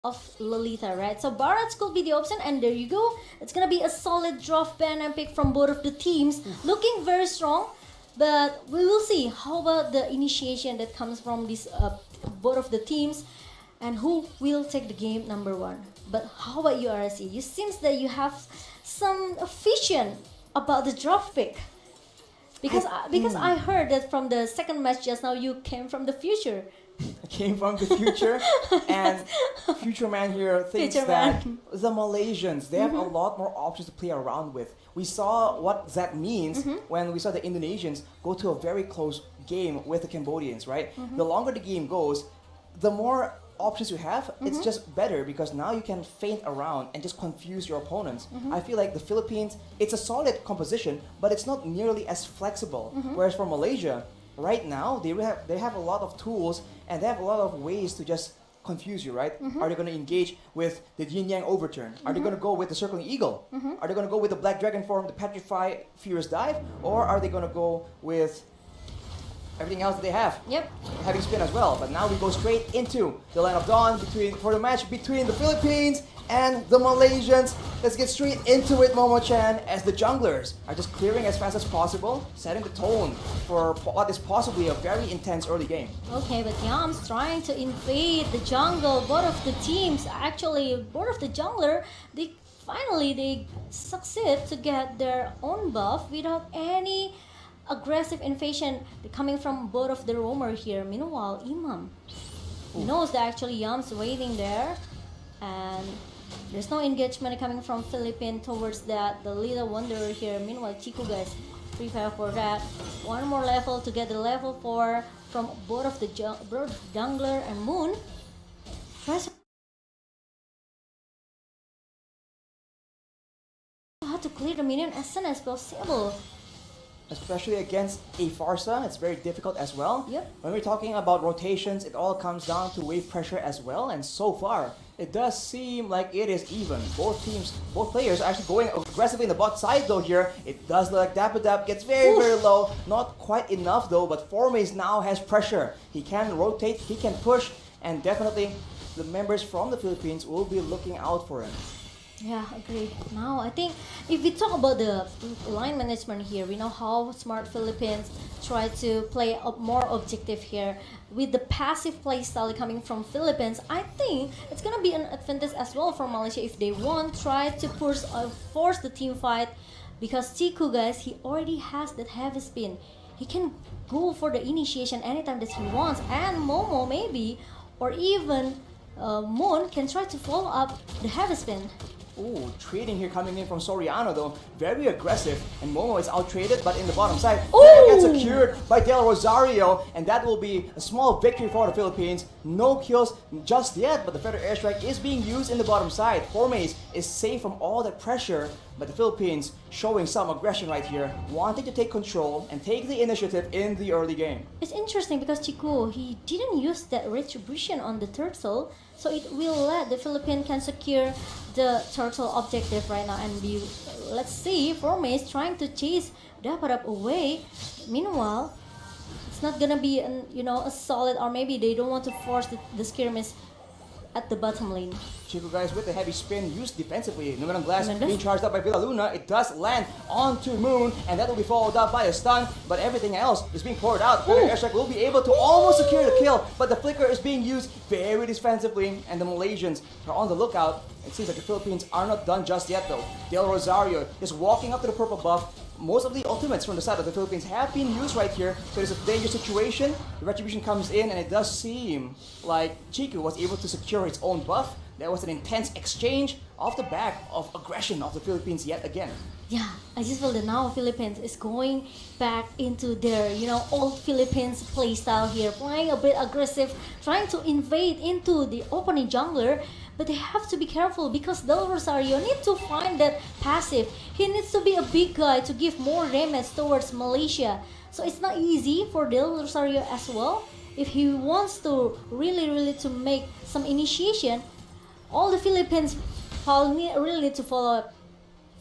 of Lolita, right? So Barats could be the option, and there you go. It's gonna be a solid draft banner pick from both of the teams, looking very strong. But we will see how about the initiation that comes from this both of the teams, and who will take the game number one. But how about you, RSE? You seems that you have some vision about the draft pick. Because I heard that from the second match just now you came from the future. I came from the future, and Future Man here thinks Future that Man. the Malaysians, they have a lot more options to play around with. We saw what that means when we saw the Indonesians go to a very close game with the Cambodians, right? The longer the game goes, the more options you have, it's just better because now you can feint around and just confuse your opponents. I feel like the Philippines, it's a solid composition, but it's not nearly as flexible. Whereas for Malaysia, right now, they have a lot of tools and they have a lot of ways to just confuse you, right? Are they going to engage with the yin yang overturn? Are they going to go with the circling eagle? Are they going to go with the black dragon form, the petrify furious dive? Or are they going to go with everything else that they have? Yep. Heavy spin as well. But now we go straight into the line of dawn for the match between the Philippines and the Malaysians. Let's get straight into it, Momo-chan, as the junglers are just clearing as fast as possible, setting the tone for what is possibly a very intense early game. Okay, but Yam's trying to invade the jungle. Both of the teams, actually, both of the jungler, they succeed to get their own buff without any aggressive invasion coming from both of the roamer here. Meanwhile, Imam knows that actually Yam's waiting there, and there's no engagement coming from Philippines towards that, the little wanderer here. Meanwhile, Chico guys prepare for that. One more level to get the level 4 from both of the jungler and Moon. Tries how to clear the minion as soon as possible. Especially against a Farsa, it's very difficult as well. Yep. When we're talking about rotations, it all comes down to wave pressure as well. And so far, it does seem like it is even. Both players are actually going aggressively in the bot side though here. It does look like Dappadap gets very, very low. Not quite enough though, but Formaze now has pressure. He can rotate, he can push, and definitely the members from the Philippines will be looking out for him. Yeah, agree. Now, I think if we talk about the line management here, we know how smart Philippines try to play more objective here. With the passive play style coming from Philippines, I think it's gonna be an advantage as well for Malaysia if they want try to force the team fight, because Chiku guys, he already has that heavy spin. He can go for the initiation anytime that he wants, and Momo maybe, or even Moon can try to follow up the heavy spin. Ooh, trading here coming in from Soriano though, very aggressive, and Momo is out-traded, but in the bottom side, gets secured by Del Rosario, and that will be a small victory for the Philippines. No kills just yet, but the Feather Airstrike is being used in the bottom side. Formaze is safe from all that pressure, but the Philippines showing some aggression right here, wanting to take control and take the initiative in the early game. It's interesting because Chiku, he didn't use that retribution on the turtle, so it will let the Philippines can secure the turtle objective right now. And let's see, Formaze trying to chase Dappadap away. Meanwhile, it's not gonna be a solid, or maybe they don't want to force the skirmish at the bottom lane. Chico guys with the heavy spin used defensively. Numenum Blast Tremendous. being charged up by Villa Luna. It does land onto Moon, and that will be followed up by a stun, but everything else is being poured out. Feather Airstrike will be able to almost secure the kill, but the flicker is being used very defensively, and the Malaysians are on the lookout. It seems like the Philippines are not done just yet though. Del Rosario is walking up to the purple buff. Most of the ultimates from the side of the Philippines have been used right here, so it's a dangerous situation. The retribution comes in, and it does seem like Chiku was able to secure his own buff. There was an intense exchange off the back of aggression of the Philippines yet again. Yeah, I just feel that now Philippines is going back into their, old Philippines playstyle here, playing a bit aggressive, trying to invade into the opening jungler. But they have to be careful because Del Rosario needs to find that passive. He needs to be a big guy to give more damage towards Malaysia. So it's not easy for Del Rosario as well. If he wants to really to make some initiation, all the Philippines really need to follow up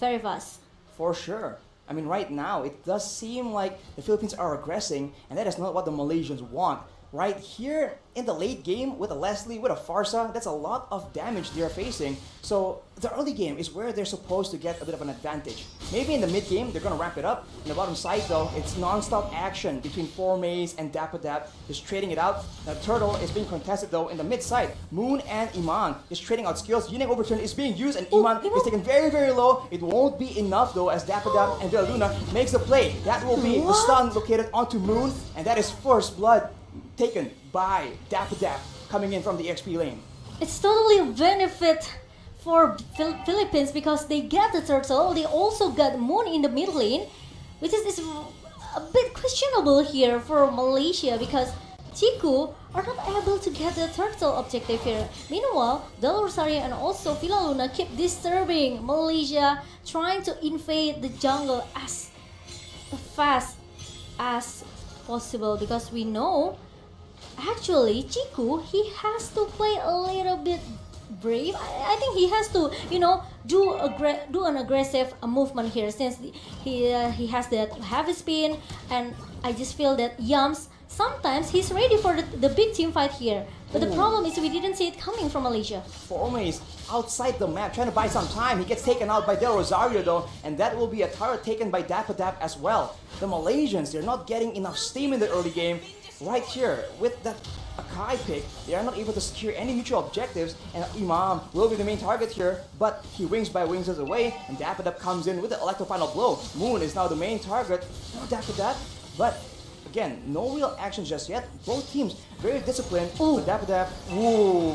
very fast. For sure. I mean, right now, it does seem like the Philippines are aggressing, and that is not what the Malaysians want. right here in the late game with a Leslie, with a Farsa, that's a lot of damage they're facing. So the early game is where they're supposed to get a bit of an advantage. Maybe in the mid game, they're going to ramp it up. In the bottom side though, it's non-stop action between 4Maze and Dapadap, just trading it out. The Turtle is being contested though in the mid side. Moon and Iman is trading out skills. Unique Overturn is being used and Iman is taken very, very low. It won't be enough though as Dapadap and Villaluna makes the play. That will be the stun located onto Moon, and that is first blood taken by Dapadap coming in from the XP lane. It's totally a benefit for Philippines because they get the turtle. They also got Moon in the mid lane, which is a bit questionable here for Malaysia because Chiku are not able to get the turtle objective here. Meanwhile, Del Rosario and also Villaluna keep disturbing Malaysia, trying to invade the jungle as fast as possible because we know actually Chiku, he has to play a little bit brave. I think he has to, do an aggressive movement here since he has that heavy spin, and I just feel that Yams sometimes he's ready for the big team fight here. But the problem is we didn't see it coming from Malaysia. Formace outside the map, trying to buy some time. He gets taken out by Del Rosario though, and that will be a turret taken by Dapadap as well. The Malaysians, they're not getting enough steam in the early game. Right here, with that Akai pick, they are not able to secure any mutual objectives, and Imam will be the main target here, but he wings by wings us away, and Dapadap comes in with the Electro Final Blow. Moon is now the main target for Dapadap, but again, no real action just yet. Both teams very disciplined, but Dapadap,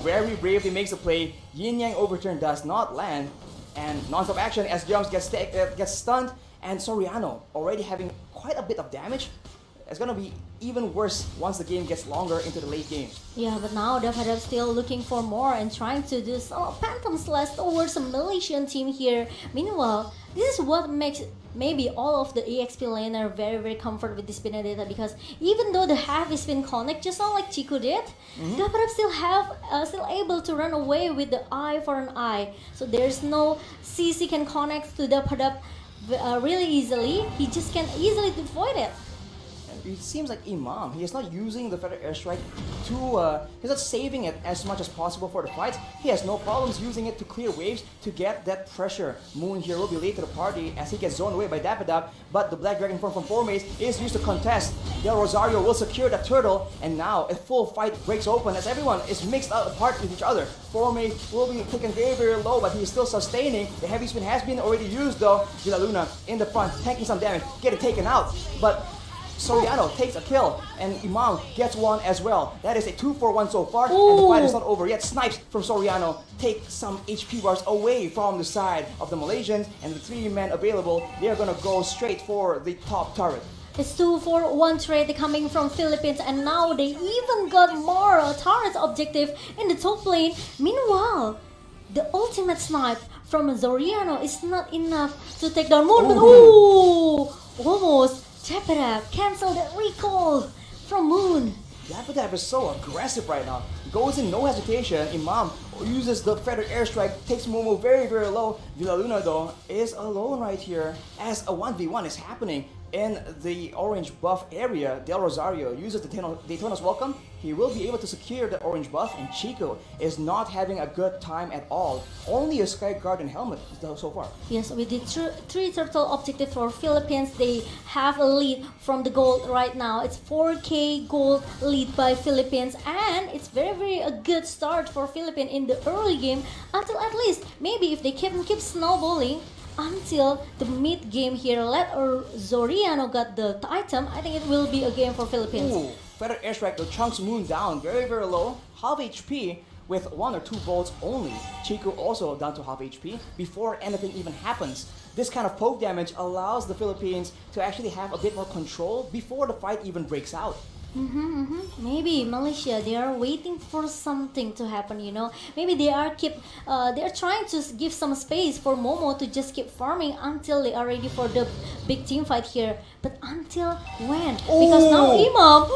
very bravely makes the play. Yin Yang Overturn does not land, and non-stop action as Jones gets stunned, and Soriano already having quite a bit of damage. It's gonna be even worse once the game gets longer into the late game. Yeah, but now Dapadap still looking for more and trying to do some Phantom Slash towards a Malaysian team here. Meanwhile, this is what makes maybe all of the EXP laner very, very comfort with this Benedetta because even though the heavy spin connect just not like Chiku did, Dapadap still able to run away with the eye for an eye. So there's no CC can connect to Dapadap really easily. He just can easily avoid it. It seems like Imam, he is not using the Feather Airstrike to, he's not saving it as much as possible for the fights. He has no problems using it to clear waves to get that pressure. Moon here will be late to the party as he gets zoned away by Dapadap, but the Black Dragon form from Formace is used to contest. Del Rosario will secure the turtle, and now a full fight breaks open as everyone is mixed apart with each other. Formace will be taken very, very low, but he is still sustaining. The heavy spin has been already used though. Villaluna in the front, tanking some damage, getting taken out, but Soriano takes a kill, and Imam gets one as well. That is a 2-for-1 so far, and the fight is not over yet. Snipes from Soriano take some HP bars away from the side of the Malaysians, and the 3 men available, they are gonna go straight for the top turret. It's 2-for-1 trade coming from Philippines, and now they even got more turret objective in the top lane. Meanwhile, the ultimate snipe from Soriano is not enough to take down Moon, but almost. Dapadap cancel that recall from Moon. Dapadap is so aggressive right now. Goes in no hesitation. Imam uses the Feather Airstrike, takes Momo very, very low. Villaluna though is alone right here as a 1v1 is happening in the orange buff area. Del Rosario uses the Daytona's Welcome. He will be able to secure the orange buff, and Chico is not having a good time at all. Only a Sky Guardian helmet so far. Yes, with the 3 turtle objective for Philippines, they have a lead from the gold right now. It's 4k gold lead by Philippines, and it's very, very a good start for Philippines in the early game until at least maybe if they keep snowballing until the mid game here. Let Soriano got the item. I think it will be a game for Philippines. Feather Airstrike will chunks Moon down very, very low, half HP with 1 or 2 bolts only. Chico also down to half HP before anything even happens. This kind of poke damage allows the Philippines to actually have a bit more control before the fight even breaks out. Maybe Malaysia, they are waiting for something to happen, Maybe they are trying to give some space for Momo to just keep farming until they are ready for the big team fight here. But until when? Because now Imam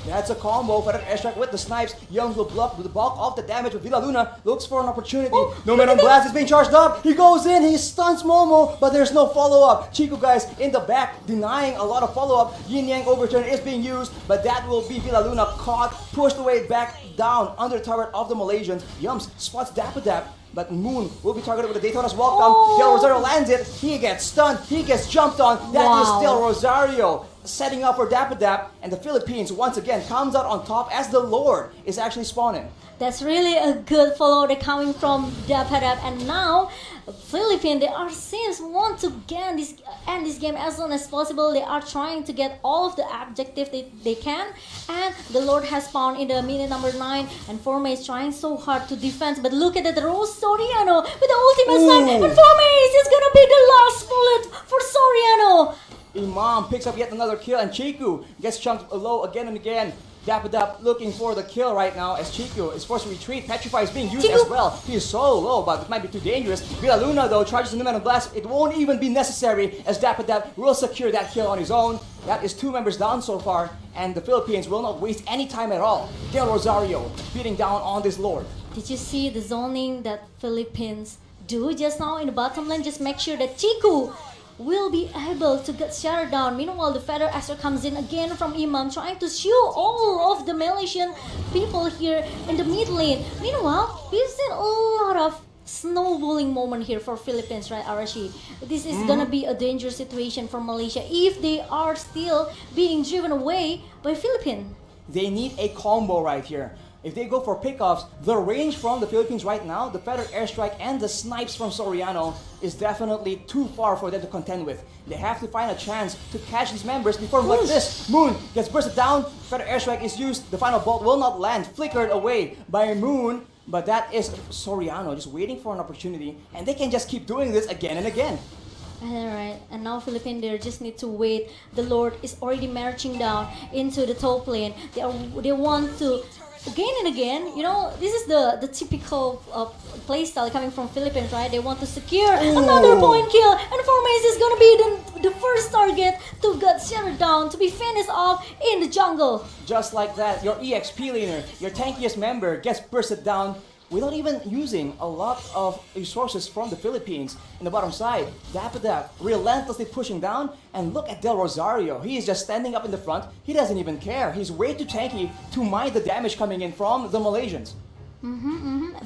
That's a combo. Feather airstrike with the snipes. Young will block the bulk of the damage. But Villa Luna looks for an opportunity. No man on blast is being charged up. He goes in. He stuns Momo, but there's no follow-up. Chico guys in the back denying a lot of follow-up. Yin Yang overturn is being used, but that will be Villa Luna caught, pushed away back down under the turret of the Malaysians. Yums spots Dapper Dap, but Moon will be targeted with the Daytona's welcome. Del Rosario lands it. He gets stunned. He gets jumped on. That is Del Rosario setting up for Dapper Dap, and the Philippines once again comes out on top as the Lord is actually spawning. That's really a good follow. They're coming from Dapadap, and now Philippines, they are seems want to end this game as soon as possible. They are trying to get all of the objectives they can, and the Lord has spawned in the minute number 9, and Forme is trying so hard to defend. But look at that, Rose Soriano with the ultimate snipe, and Forme is gonna be the last bullet for Soriano. Imam picks up yet another kill, and Chiku gets chunked low again and again. Dapadap looking for the kill right now as Chiku is forced to retreat. Petrify is being used as well. He is so low, but it might be too dangerous. Villa Luna though charges the Numen Blast. It won't even be necessary as Dapadap will secure that kill on his own. That is 2 members down so far, and the Philippines will not waste any time at all. Del Rosario beating down on this Lord. Did you see the zoning that Philippines do just now in the bottom lane? Just make sure that Chiku will be able to get shattered down. Meanwhile, the Feather Astro comes in again from Imam, trying to shoot all of the Malaysian people here in the mid lane. Meanwhile, we've seen a lot of snowballing moment here for Philippines, right, Arashi? This is gonna be a dangerous situation for Malaysia if they are still being driven away by Philippines. They need a combo right here. If they go for pickoffs, the range from the Philippines right now, the Feather Airstrike and the snipes from Soriano is definitely too far for them to contend with. They have to find a chance to catch these members before like this. Moon gets bursted down, Feather Airstrike is used, the final bolt will not land, flickered away by Moon, but that is Soriano just waiting for an opportunity, and they can just keep doing this again and again. Alright, and now Philippines, they just need to wait. The Lord is already marching down into the top lane. They want to again and again, you know, this is the typical playstyle coming from Philippines, right? They want to secure another point kill, and Formes is gonna be the first target to get shattered down, to be finished off in the jungle. Just like that, your EXP laner, your tankiest member gets bursted down without even using a lot of resources from the Philippines. In the bottom side, Dapadap relentlessly pushing down, and look at Del Rosario. He is just standing up in the front. He doesn't even care. He's way too tanky to mind the damage coming in from the Malaysians.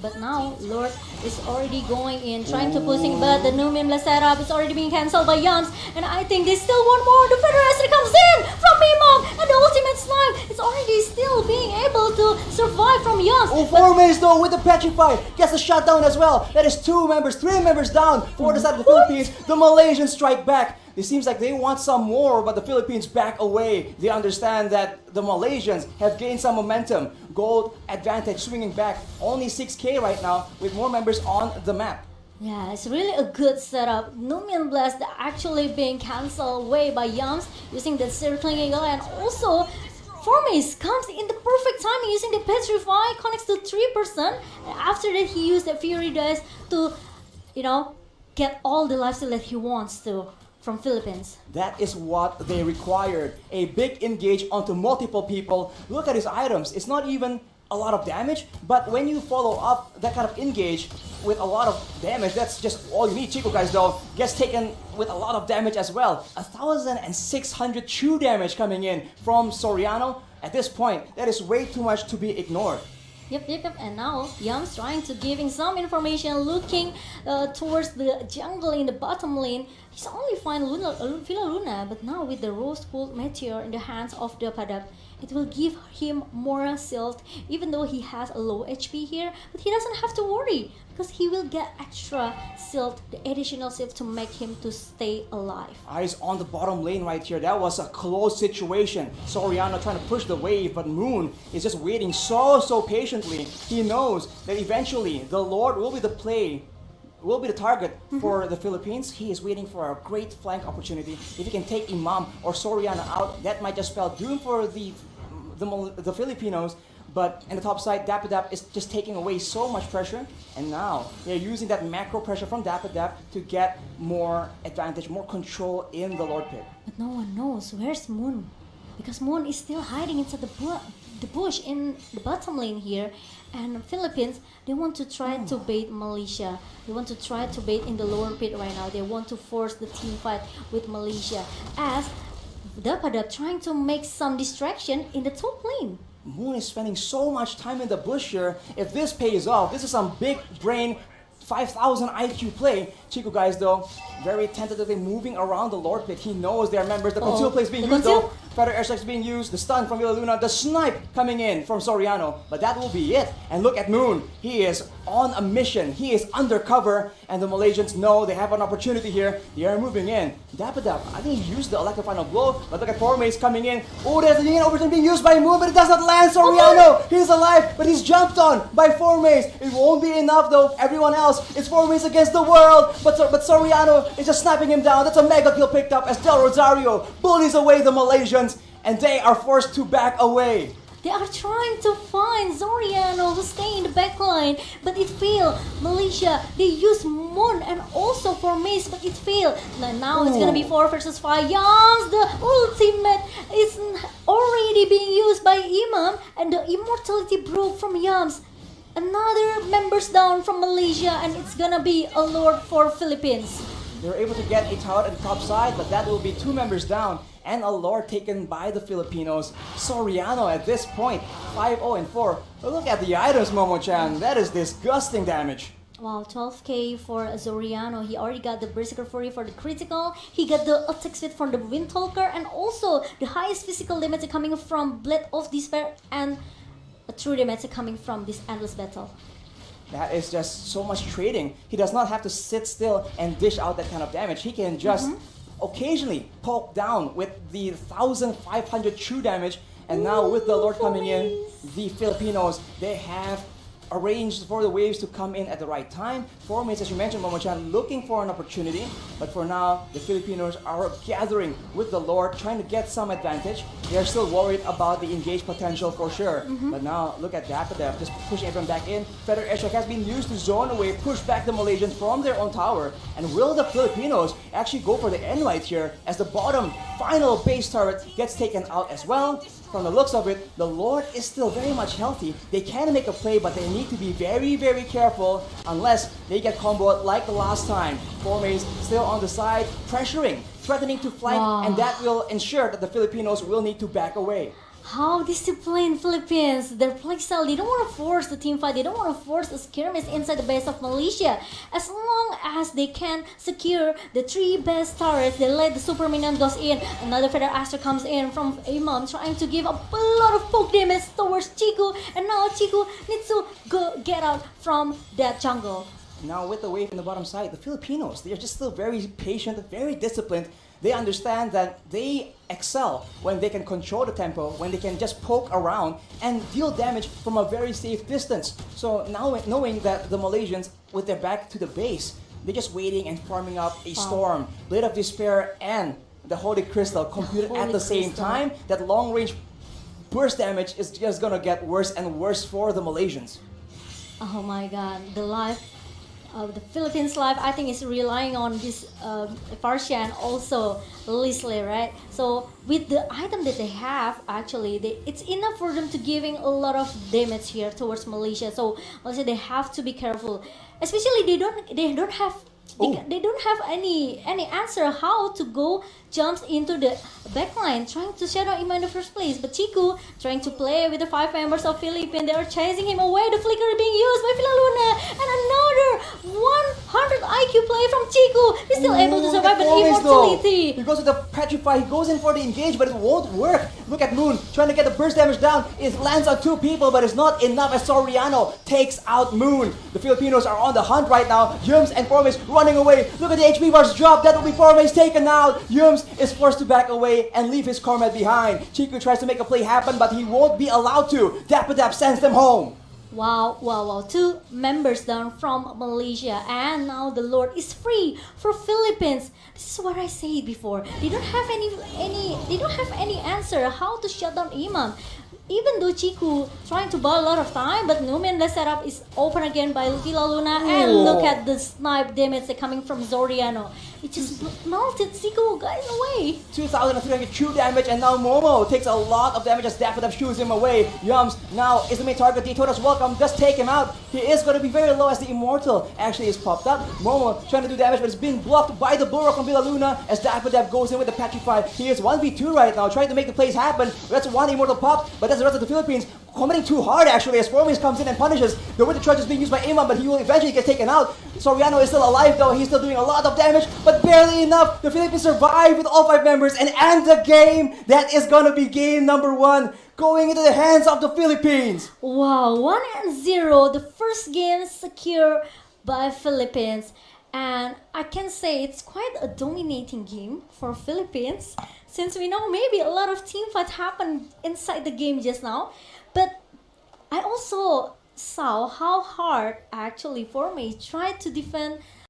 But now Lord is already going in, trying to pushing, but the new Mimla setup is already being cancelled by Yams, and I think they still want more. The Federation comes in from Mimam, and the ultimate slime is already still being able to survive from Yams. Formes though with the Petrify gets a shot down as well. That is 3 members down for the side of the Philippines. The Malaysians strike back. It seems like they want some more, but the Philippines back away. They understand that the Malaysians have gained some momentum. Gold advantage swinging back. Only 6k right now with more members on the map. Yeah, it's really a good setup. Numian Blast actually being cancelled away by Yams using the circling eagle, and also Formes comes in the perfect timing using the Petrify, connects to 3%, and after that he used the Fury Dice to, you know, get all the lifesteal that he wants to from Philippines. That is what they required. A big engage onto multiple people. Look at his items. It's not even a lot of damage, but when you follow up that kind of engage with a lot of damage, that's just all you need. Chico guys though gets taken with a lot of damage as well. 1,600 true damage coming in from Soriano. At this point, that is way too much to be ignored. Yep. And now Yams trying to giving some information, looking towards the jungle in the bottom lane. He's only find Villa Luna, but now with the Rose Gold Meteor in the hands of the Padap, it will give him more shield, even though he has a low HP here. But he doesn't have to worry, because he will get extra shield, the additional shield to make him to stay alive. Eyes on the bottom lane right here. That was a close situation. Soriano trying to push the wave, but Moon is just waiting so patiently. He knows that eventually the Lord will be the target for the Philippines. He is waiting for a great flank opportunity. If he can take Imam or Soriano out, that might just spell doom for the Filipinos. But in the top side, Dapadap is just taking away so much pressure, and now they're using that macro pressure from Dapadap to get more advantage, more control in the Lord pit. But no one knows where's Moon. because Moon is still hiding inside the bush in the bottom lane here. And Philippines, they want to try to bait Malaysia. They want to try to bait in the lower pit right now. They want to force the team fight with Malaysia, as Dapadab trying to make some distraction in the top lane. Moon is spending so much time in the bush here. If this pays off, this is some big brain 5,000 IQ play. Chico guys though, very tentatively moving around the Lord pit. He knows there are members. The conceal play is being used though. Feather airstrike is being used. The stun from Villa Luna. The snipe coming in from Soriano. But that will be it. And look at Moon. He is on a mission. He is undercover. And the Malaysians know they have an opportunity here. They are moving in. Dapadab, I think he used the electric final blow. But look at Formace coming in. Oh, there's the overturn being used by Moon, but it does not land. Soriano, he's alive, but he's jumped on by Formace. It won't be enough though. Everyone else, it's Formace against the world. But Soriano is just sniping him down. That's a mega kill picked up as Del Rosario bullies away the Malaysians. And they are forced to back away. They are trying to find Soriano to stay in the backline, but it failed. Malaysia, they use Moon and also Formace, but it failed. Now it's gonna be 4 versus 5. Yams, the ultimate is already being used by Imam, and the immortality broke from Yams. Another members down from Malaysia, and it's gonna be a Lord for Philippines. They were able to get a tower at the top side, but that will be 2 members down. And a Lord taken by the Filipinos. Soriano at this point, 5-0 and 4. But look at the items, Momo-chan. That is disgusting damage. Wow, 12k for Soriano. He already got the Berserker Fury for the critical. He got the attack speed from the Windtalker, and also the highest physical damage coming from Blade of Despair, and a true damage coming from this endless battle. That is just so much trading. He does not have to sit still and dish out that kind of damage. He can just occasionally poke down with the 1,500 true damage. And now with the Lord coming in, the Filipinos, they have arranged for the waves to come in at the right time. Formace, as you mentioned, Momo-chan, looking for an opportunity. But for now, the Filipinos are gathering with the Lord, trying to get some advantage. They are still worried about the engaged potential for sure. But now, look at Dapadab, just pushing everyone back in. Feather airstrike has been used to zone away, push back the Malaysians from their own tower. And will the Filipinos actually go for the end right here as the bottom final base turret gets taken out as well? From the looks of it, the Lord is still very much healthy. They can make a play, but they need to be very, very careful unless they get comboed like the last time. Formace still on the side, pressuring, threatening to flank, and that will ensure that the Filipinos will need to back away. How disciplined Philippines, their playstyle, they don't want to force the team fight, they don't want to force a skirmish inside the base of Malaysia. As long as they can secure the 3 best turrets, they let the super minion goes in. Another Feather Aster comes in from Imam, trying to give a lot of poke damage towards Chiku, and now Chiku needs to get out from that jungle. Now with the wave in the bottom side, the Filipinos, they are just still very patient, very disciplined. They understand that they excel when they can control the tempo, when they can just poke around and deal damage from a very safe distance. So now knowing that the Malaysians, with their back to the base, they're just waiting and farming up a storm, Blade of Despair, and the Holy Crystal computed at the same time. That long range burst damage is just gonna get worse and worse for the Malaysians. Oh my god, the life the Philippines life, I think, is relying on this Farsha and also Leslie, right? So with the item that they have, actually, it's enough for them to giving a lot of damage here towards Malaysia. So also they have to be careful, especially they don't have any answer how to go jumps into the backline, trying to shadow him in the first place. But Chiku trying to play with the 5 members of Philippines. They are chasing him away. The flicker being used by Villa Luna, and another 100 IQ play from Chiku. He's still able to survive with immortality. He goes with the petrify. He goes in for the engage, but it won't work. Look at Moon trying to get the burst damage down. It lands on 2 people, but it's not enough as Soriano takes out Moon. The Filipinos are on the hunt right now. Yums and Formace running away. Look at the HP bars drop. That will be Formace taken out. Yums is forced to back away and leave his Cormet behind. Chiku tries to make a play happen, but he won't be allowed to. Dapadab sends them home. Wow, 2 members down from Malaysia, and now the Lord is free for Philippines. This is what I said before. They don't have any answer how to shut down Imam. even though Chiku trying to buy a lot of time, but Numen the setup is open again by Lucky La Luna, and look at the snipe damage coming from Zoriano. It just melted Zico guys away. 2,300 true damage, and now Momo takes a lot of damage as Daffodaf shoos him away. Yums now is the main target. Daytona's welcome, just take him out. He is going to be very low as the Immortal actually is popped up. Momo trying to do damage, but it's being blocked by the Burrow from Villa Luna as Daffodaf goes in with the Petrify. He is 1v2 right now, trying to make the plays happen. That's one Immortal pop, but that's the rest of the Philippines committing too hard actually as Formis comes in and punishes. The Winter Trudge is being used by Iman, but he will eventually get taken out. Soriano is still alive though, he's still doing a lot of damage, but barely enough. The Philippines survive with all 5 members and end the game. That is gonna be game number 1, going into the hands of the Philippines. Wow, 1-0, the first game secure by Philippines. And I can say it's quite a dominating game for Philippines, since we know maybe a lot of team fight happened inside the game just now. But I also saw how hard actually Formay tried to defend